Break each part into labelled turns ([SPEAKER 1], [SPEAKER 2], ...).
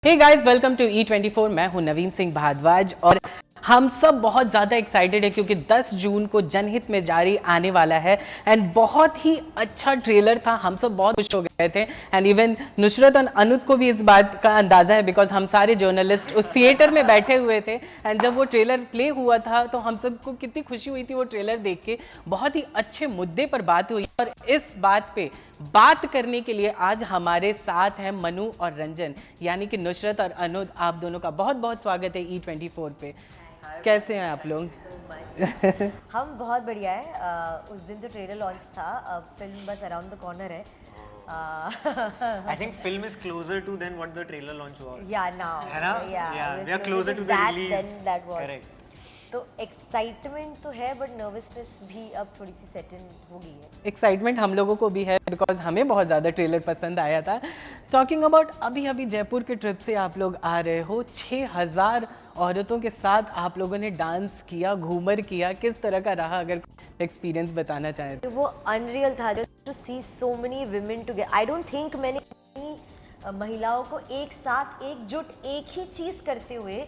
[SPEAKER 1] Hey guys, welcome to E24। मैं हूं नवीन सिंह भारद्वाज और हम सब बहुत ज़्यादा एक्साइटेड है क्योंकि 10 जून को जनहित में जारी आने वाला है एंड बहुत ही अच्छा ट्रेलर था। हम सब बहुत खुश हो गए थे एंड इवन नुसरत और अनुज को भी इस बात का अंदाज़ा है बिकॉज हम सारे जर्नलिस्ट उस थिएटर में बैठे हुए थे एंड जब वो ट्रेलर प्ले हुआ था तो हम सबको कितनी खुशी हुई थी वो ट्रेलर देख के। बहुत ही अच्छे मुद्दे पर बात हुई और इस बात पे बात करने के लिए आज हमारे साथ हैं मनु और रंजन, यानी कि नुसरत और अनुज। आप दोनों का बहुत बहुत स्वागत है E24 पे। कैसे हैं आप लोग?
[SPEAKER 2] हम बहुत बढ़िया है। उस दिन जो ट्रेलर लॉन्च था, फिल्म बस अराउंड द कॉर्नर है।
[SPEAKER 3] I think film is closer to than what the trailer launch was.
[SPEAKER 2] Yeah, now.
[SPEAKER 3] है ना?
[SPEAKER 2] Yeah,
[SPEAKER 3] we are closer to the
[SPEAKER 2] that,
[SPEAKER 3] release.
[SPEAKER 2] Then that was.
[SPEAKER 3] Correct.
[SPEAKER 2] तो excitement तो है but nervousness भी अब थोड़ी सी set इन हो गई है।
[SPEAKER 1] एक्साइटमेंट हम लोगों को भी है बिकॉज हमें बहुत ज़्यादा ट्रेलर पसंद आया था। टॉकिंग अबाउट अभी अभी जयपुर के ट्रिप से आप लोग आ रहे हो, 6000 औरतों के साथ आप लोगों ने डांस किया, घूमर किया, किस तरह का रहा अगर एक्सपीरियंस बताना चाहें तो?
[SPEAKER 2] वो अनरियल था just to see so many women together. I don't think मैंने इतनी महिलाओं को एक साथ एकजुट एक ही चीज करते हुए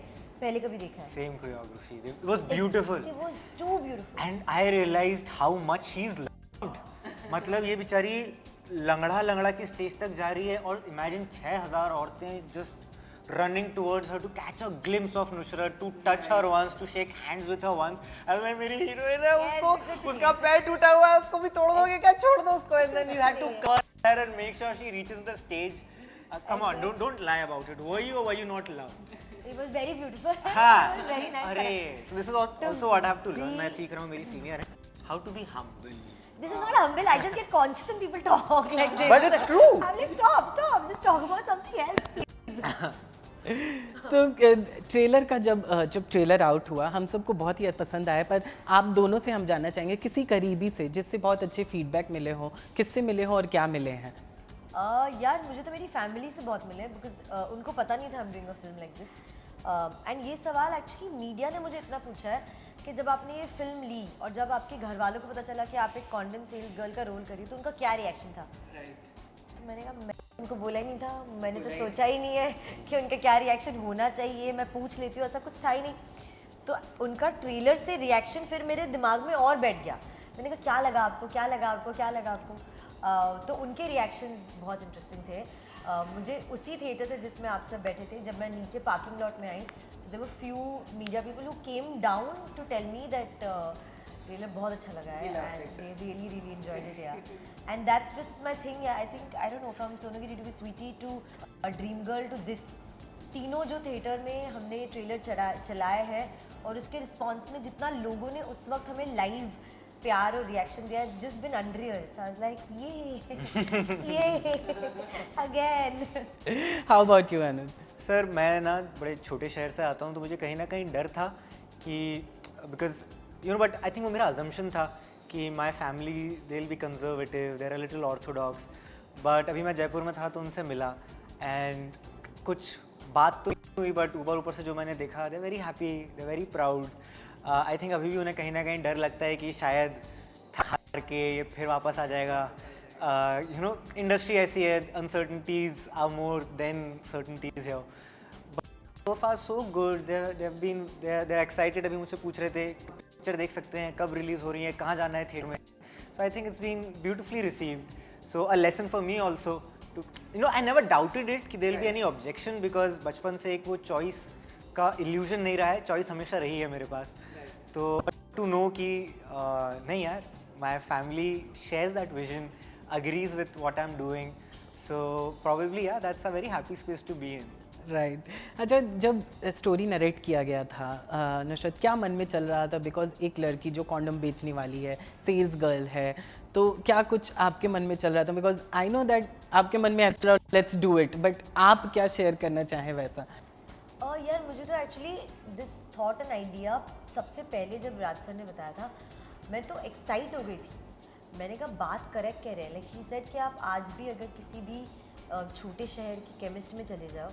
[SPEAKER 2] पहले कभी देखा है।
[SPEAKER 3] Same choreography. It was beautiful.
[SPEAKER 2] It was too beautiful.
[SPEAKER 3] And I realized how much she's loved. मतलब ये बेचारी लंगड़ा की स्टेज तक जा रही है और imagine 6000 औरतें just running towards her to catch a glimpse of Nusrat, to touch her once, to shake hands with her once. अब मैं मेरी हीरोइन है, उसको उसका पैर टूटा हुआ है, उसको भी तोड़ दोगे क्या? छोड़ दो उसको। And then you had to cover her and make sure she reaches the stage. Come on, don't lie about it. Were you or were you not loved?
[SPEAKER 2] It was very beautiful.
[SPEAKER 3] हाँ,
[SPEAKER 2] Very nice.
[SPEAKER 3] अरे, so this is also what I have to learn. मैं सीख रहा हूँ, मेरी senior है. How to be humble.
[SPEAKER 2] This is not humble. I just get conscious when people talk like this.
[SPEAKER 1] But it's true.
[SPEAKER 2] I'm like, stop. Just talk about something else, please.
[SPEAKER 1] तो trailer का जब trailer out हुआ हम सबको बहुत ही पसंद आया, पर आप दोनों से हम जानना चाहेंगे किसी करीबी से जिससे बहुत अच्छे फीडबैक मिले हो, किससे मिले हो और क्या मिले हैं?
[SPEAKER 2] यार मुझे तो मेरी फैमिली से बहुत मिले बिकॉज उनको पता नहीं था I'm doing a film like this. And ये सवाल एक्चुअली मीडिया ने मुझे इतना पूछा है कि जब आपने ये फिल्म ली और जब आपके घर वालों को पता चला कि आप एक कॉन्डम सेल्स गर्ल का रोल करी तो उनका क्या रिएक्शन था? तो मैंने कहा मैं उनको बोला ही नहीं था, मैंने तो सोचा ही नहीं है कि उनका क्या रिएक्शन होना चाहिए, मैं पूछ लेती हूँ, ऐसा कुछ था ही नहीं। तो उनका ट्रेलर से रिएक्शन फिर मेरे दिमाग में और बैठ गया। मैंने कहा क्या लगा आपको? तो उनके रिएक्शंस बहुत इंटरेस्टिंग थे। मुझे उसी थिएटर से जिसमें आप सब बैठे थे, जब मैं नीचे पार्किंग लॉट में आई, there were few media people who came down to tell me that trailer बहुत अच्छा लगा है and they really enjoyed it. Yeah and that's just my thing. I think I don't know from सोनोगिरी to be Sweety to Dream Girl to this, तीनों जो theatre में हमने ये ट्रेलर चलाया है और उसके रिस्पॉन्स में जितना लोगों ने उस वक्त हमें लाइव प्यार और रिएक्शन दिया, it's just been unreal. So I was like ये again.
[SPEAKER 1] How about you Anuj?
[SPEAKER 3] Sir मैं ना बड़े छोटे शहर से आता हूँ तो मुझे कहीं ना कहीं डर था कि because you know but I think वो मेरा अजम्पशन था कि my family they will be conservative, they are a little orthodox. But अभी मैं जयपुर में था तो उनसे मिला एंड कुछ बात तो हुई बट ऊपर से जो मैंने देखा, they very happy, they very proud. I think अभी भी उन्हें कहीं ना कहीं डर लगता है कि शायद हार के ये फिर वापस आ जाएगा। यू नो इंडस्ट्री ऐसी है, uncertainties are more than certainties है। So far so good, they are excited. अभी मुझसे पूछ रहे थे पिक्चर देख सकते हैं, कब रिलीज हो रही है, कहाँ जाना है थिएटर में। So I think it's been beautifully received. So a lesson for me also to you know I never doubted it कि there will be any objection because बचपन से एक वो चॉइस का इल्यूजन नहीं रहा है, चॉइस हमेशा रही है मेरे पास। तो टू नो कि नहीं यार, my family shares that vision, agrees with what I'm doing, so probably yeah, that's a very happy space to be in.
[SPEAKER 1] Right अच्छा, जब स्टोरी नरेट किया गया था नुसरत, क्या मन में चल रहा था? बिकॉज एक लड़की जो कॉन्डम बेचने वाली है, सेल्स गर्ल है, तो क्या कुछ आपके मन में चल रहा था? बिकॉज आई नो दैट आपके मन में चल लेट्स डू इट, बट आप क्या शेयर करना चाहें वैसा?
[SPEAKER 2] यार मुझे तो actually this thought and idea सबसे पहले जब राज सर ने बताया था मैं तो एक्साइट हो गई थी। मैंने कहा बात करेक्ट कह रहे हैं, लाइक ही सेड कि आप आज भी अगर किसी भी छोटे शहर की केमिस्ट में चले जाओ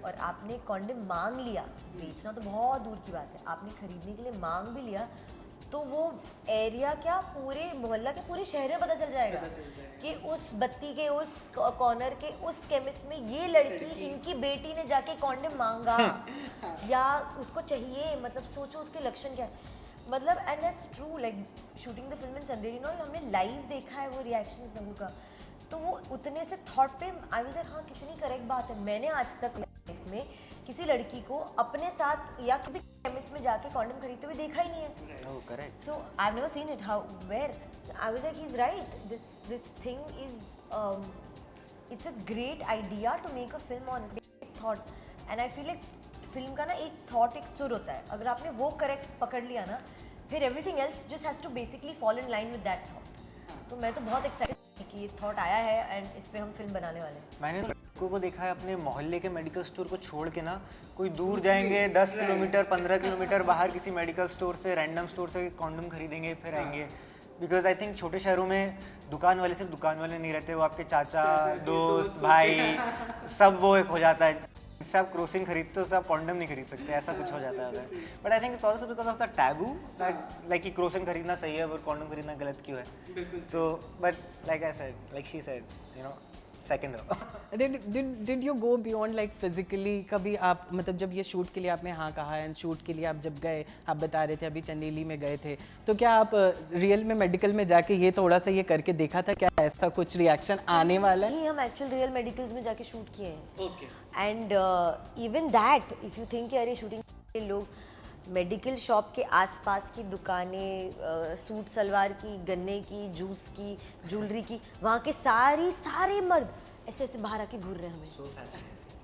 [SPEAKER 2] और आपने कॉन्डम मांग लिया, बेचना तो बहुत दूर की बात है, आपने खरीदने के लिए मांग भी लिया तो वो एरिया क्या पूरे मोहल्ला के पूरे शहर में पता चल जाएगा कि उस बत्ती के उस कॉर्नर के उस केमिस्ट में ये लड़की इनकी बेटी ने जाके कॉन्डम मांगा या उसको चाहिए, मतलब सोचो उसके लक्षण क्या है, मतलब and that's true, like shooting the film in Chanderi knoll हमने लाइव देखा है वो रिएक्शंस लोगों का, तो वो उतने से थॉट पे आई वाज लाइक हाँ कितनी करेक्ट बात है। मैंने आज तक लाइफ में किसी लड़की को अपने साथ या किसी केमिस्ट में जाके कॉन्डम खरीदते हुए देखा ही नहीं है।
[SPEAKER 3] Oh, correct.
[SPEAKER 2] So I've never seen it. How? Where? So I was like, he's right. This thing is it's a great idea to make a film on. It's a thought, and I feel like film का ना एक thought एक सुर होता है, अगर आपने वो करेक्ट पकड़ लिया ना फिर everything else just has to basically follow in line with that thought. तो मैं तो बहुत एक्साइटेड कि ये थॉट आया है एंड इस पे हम फिल्म बनाने वाले हैं।
[SPEAKER 3] मैंने तो लड़कों को देखा है अपने मोहल्ले के मेडिकल स्टोर को छोड़ के ना कोई दूर जाएंगे 10 किलोमीटर 15 किलोमीटर बाहर किसी मेडिकल स्टोर से रैंडम स्टोर से कॉन्डम खरीदेंगे फिर आएंगे, बिकॉज आई थिंक छोटे शहरों में दुकान वाले सिर्फ दुकान वाले नहीं रहते, वो आपके चाचा दोस्त भाई सब वो एक हो जाता है, इससे आप क्रोसिन खरीदते हो उससे आप कॉन्डम नहीं खरीद सकते, ऐसा कुछ हो जाता है उधर। But I think it's also because of the taboo that like कि क्रोसिन खरीदना सही है और कॉन्डम खरीदना गलत क्यों है, तो but like I said like she said you know second
[SPEAKER 1] did you go beyond like physically, कभी आप मतलब जब ये शूट के लिए आपने हाँ कहा एंड शूट के लिए आप जब गए, आप बता रहे थे अभी चंदेली में गए थे, तो क्या आप रियल में मेडिकल में जाके ये थोड़ा सा ये करके देखा था, क्या ऐसा कुछ रिएक्शन आने वाला है?
[SPEAKER 2] नहीं, हम एक्चुअल रियल मेडिकल्स में जाके शूट किए हैं। And even that if you think अरे शूटिंग के लोग मेडिकल शॉप के आसपास की दुकानें, सूट सलवार की, गन्ने की, जूस की, ज्वेलरी की, वहाँ के सारे मर्द ऐसे ऐसे बाहर आके घूर रहे हैं हमें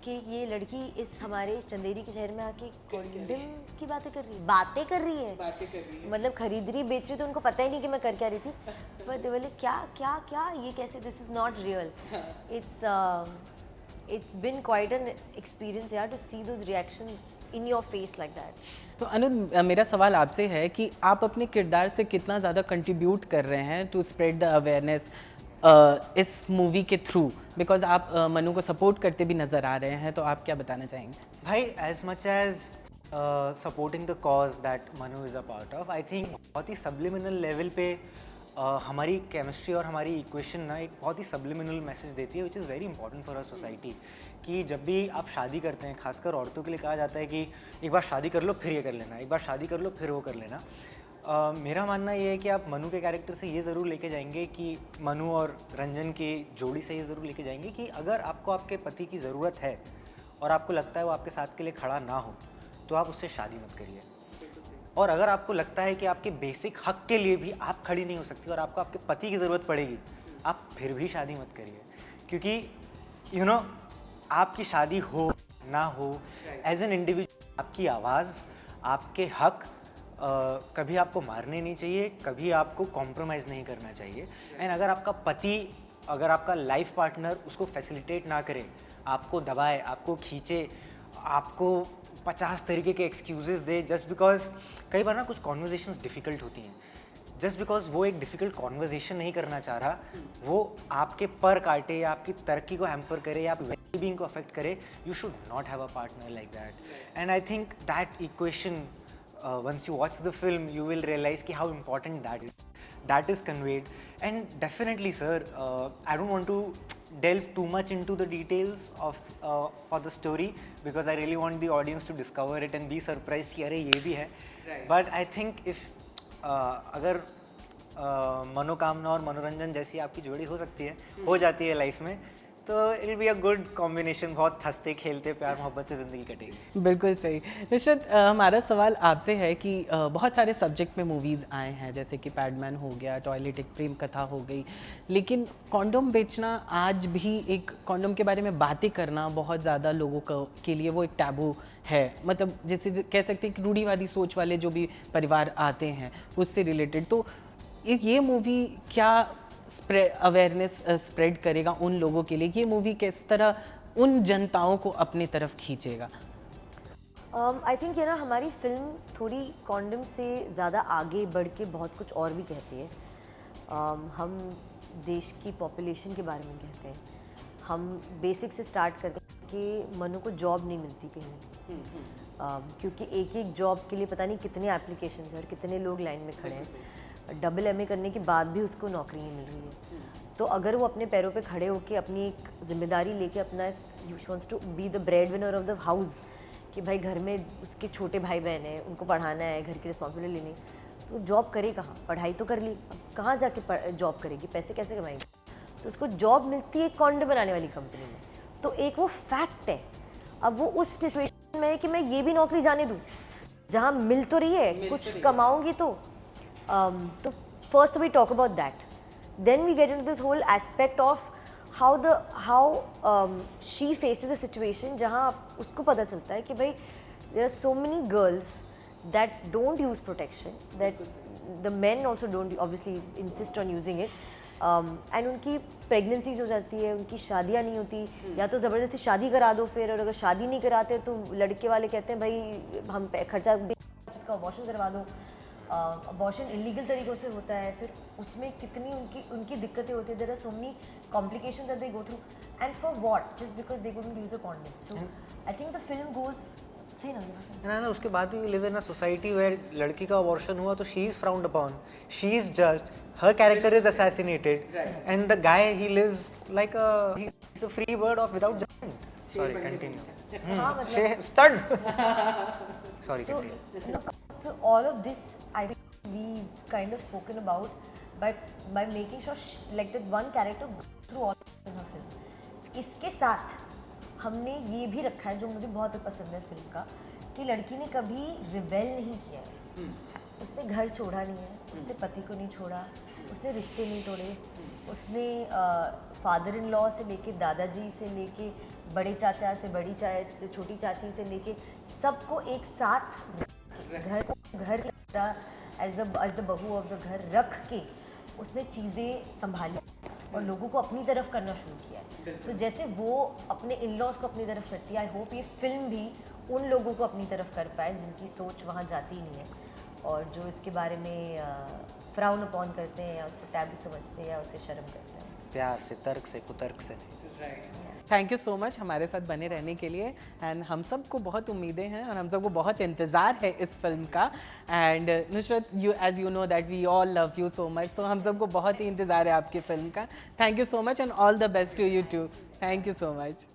[SPEAKER 2] कि ये लड़की इस हमारे चंदेरी के शहर में आके कॉन्डम की बातें कर रही है, मतलब खरीद रही बेच रही, तो उनको पता ही नहीं कि मैं कर क्या रही थी, पर दे बोले क्या क्या क्या ये कैसे, this is not real. It's been quite an experience यार to see those reactions in your face like that.
[SPEAKER 1] तो अनुज, मेरा सवाल आपसे है कि आप अपने किरदार से कितना ज़्यादा कंट्रीब्यूट कर रहे हैं टू स्प्रेड द अवेयरनेस इस मूवी के थ्रू, बिकॉज आप मनु को सपोर्ट करते भी नज़र आ रहे हैं, तो आप क्या बताना चाहेंगे?
[SPEAKER 3] भाई as much as supporting the cause that Manu is a part of, I think बहुत ही सब्लिमिनल लेवल पे हमारी केमिस्ट्री और हमारी इक्वेशन ना एक बहुत ही सब्लिमिनल मैसेज देती है, which is very important for a society. कि जब भी आप शादी करते हैं, खासकर औरतों के लिए कहा जाता है कि एक बार शादी कर लो फिर ये कर लेना, एक बार शादी कर लो फिर वो कर लेना। मेरा मानना ये है कि आप मनु के कैरेक्टर से ये ज़रूर लेके जाएंगे कि मनु और रंजन की जोड़ी से ये ज़रूर लेके जाएंगे कि अगर आपको आपके पति की ज़रूरत है और आपको लगता है वो आपके साथ के लिए खड़ा ना हो, तो आप उससे शादी मत करिए। और अगर आपको लगता है कि आपके बेसिक हक के लिए भी आप खड़ी नहीं हो सकती और आपको आपके पति की ज़रूरत पड़ेगी, आप फिर भी शादी मत करिए, क्योंकि यू नो आपकी शादी हो ना हो, एज एन इंडिविजुअल आपकी आवाज़, आपके हक कभी आपको मारने नहीं चाहिए, कभी आपको कॉम्प्रोमाइज़ नहीं करना चाहिए। एंड अगर आपका पति, अगर आपका लाइफ पार्टनर उसको फैसिलिटेट ना करे, आपको दबाए, आपको खींचे, आपको 50 तरीके के एक्सक्यूजेस दे, जस्ट बिकॉज कई बार ना कुछ कॉन्वर्जेशंस डिफ़िकल्ट होती हैं, जस्ट बिकॉज वो एक डिफ़िकल्ट कॉन्वर्जेशन नहीं करना चाह रहा, वो आपके पर काटे या आपकी तरक्की को हैम्पर करे या आप वेल बीइंग को अफेक्ट करे, you should not have a partner like that. And I think that equation once you watch the film you will realize ki how important that is conveyed. And definitely sir, I don't want to delve too much into the details of for the story because I really want the audience to discover it and be surprised ki अरे ये भी है, but I think if अगर मनोकामना और मनोरंजन जैसी आपकी जोड़ी हो सकती है, हो जाती है लाइफ में, तो it will be a good combination, बहुत हंसते खेलते प्यार मोहब्बत से ज़िंदगी कटेगी।
[SPEAKER 1] बिल्कुल सही। नुसरत, हमारा सवाल आपसे है कि बहुत सारे सब्जेक्ट में मूवीज़ आए हैं, जैसे कि पैडमैन हो गया, टॉयलेट एक प्रेम कथा हो गई, लेकिन कॉन्डोम बेचना आज भी एक, कॉन्डोम के बारे में बातें करना बहुत ज़्यादा लोगों के लिए वो एक टैबू है, मतलब जैसे कह सकते हैं कि रूढ़िवादी सोच वाले जो भी परिवार आते हैं उससे रिलेटेड। तो ये मूवी क्या अवेयरनेस स्प्रेड करेगा उन लोगों के लिए? ये मूवी किस तरह उन जनताओं को अपनी तरफ खींचेगा?
[SPEAKER 2] आई थिंक ये ना हमारी फिल्म थोड़ी कॉन्डम से ज़्यादा आगे बढ़ के बहुत कुछ और भी कहती है। हम देश की पॉपुलेशन के बारे में कहते हैं, हम बेसिक से स्टार्ट करते हैं कि मनु को जॉब नहीं मिलती कहीं क्योंकि एक एक जॉब के लिए पता नहीं कितने एप्लीकेशन हैं और कितने लोग लाइन में खड़े हैं। डबल एमए करने के बाद भी उसको नौकरी नहीं मिल रही है। तो अगर वो अपने पैरों पे खड़े होकर अपनी एक जिम्मेदारी लेके अपना ही wants to be the bread winner of the house, कि भाई घर में उसके छोटे भाई बहन हैं, उनको पढ़ाना है, घर की रिस्पॉन्सिबिलिटी लेनी, तो जॉब करे कहाँ? पढ़ाई तो कर ली, अब कहाँ जाके जॉब करेगी? पैसे कैसे कमाएगी? तो उसको जॉब मिलती है कॉन्डो बनाने वाली कंपनी में। तो एक वो फैक्ट है। अब वो उस सिचुएशन में है कि मैं ये भी नौकरी जाने दूँ जहाँ मिल तो रही है, कुछ कमाऊंगी तो first we talk about that, then we get into this whole aspect of how she faces a situation जहाँ उसको पता चलता है कि भाई there are so many girls that don't use protection, that the men also don't obviously insist on using it, and उनकी pregnancies हो जाती है, उनकी शादियाँ नहीं होती, या तो ज़बरदस्ती शादी करा दो फिर, और अगर शादी नहीं कराते तो लड़के वाले कहते हैं भाई हम खर्चा इसका अबॉर्शन करवा दो। अबॉर्शन इलीगल तरीक़ों से होता है, फिर उसमें कितनी उनकी दिक्कतें होती है। There are so many complications that they go through, and for what? Just because they couldn't use a condom. So I think the film goes सही
[SPEAKER 3] ना उसके बाद भी live in a society where लड़की का अबॉर्शन हुआ तो she is frowned upon, she is just, her character is assassinated, and the guy he lives like he's a free bird of without judgment. Sorry, continue.
[SPEAKER 2] हाँ मतलब
[SPEAKER 3] Stud. Sorry, continue.
[SPEAKER 2] So all of this I think we've kind of spoken about by making sure like that one character goes through all in her film. इसके साथ हमने ये भी रखा है जो मुझे बहुत पसंद है फिल्म का, कि लड़की ने कभी रिबेल नहीं किया है। उसने घर छोड़ा नहीं है, उसने पति को नहीं छोड़ा, उसने रिश्ते नहीं तोड़े, उसने फादर इन लॉ से लेके दादाजी से लेके बड़े चाचा से छोटी चाची से लेके सबको एक साथ घर एज द बहू ऑफ द घर रख के उसने चीज़ें संभाली और लोगों को अपनी तरफ करना शुरू किया। तो जैसे वो अपने इन लॉज को अपनी तरफ करती है, आई होप ये फिल्म भी उन लोगों को अपनी तरफ कर पाए जिनकी सोच वहाँ जाती नहीं है और जो इसके बारे में फ्राउन अपॉन करते हैं या उसको टैबू समझते हैं या उसे शर्म करते हैं।
[SPEAKER 3] प्यार से, तर्क से, कुतर्क से।
[SPEAKER 1] थैंक यू सो मच हमारे साथ बने रहने के लिए, एंड हम सबको बहुत उम्मीदें हैं और हम सबको बहुत इंतज़ार है इस फिल्म का। And Nusrat, you as you know that we all love you so much, तो हम सबको बहुत ही इंतज़ार है आपकी फिल्म का। Thank you so much and all the best to you too. Thank you so much.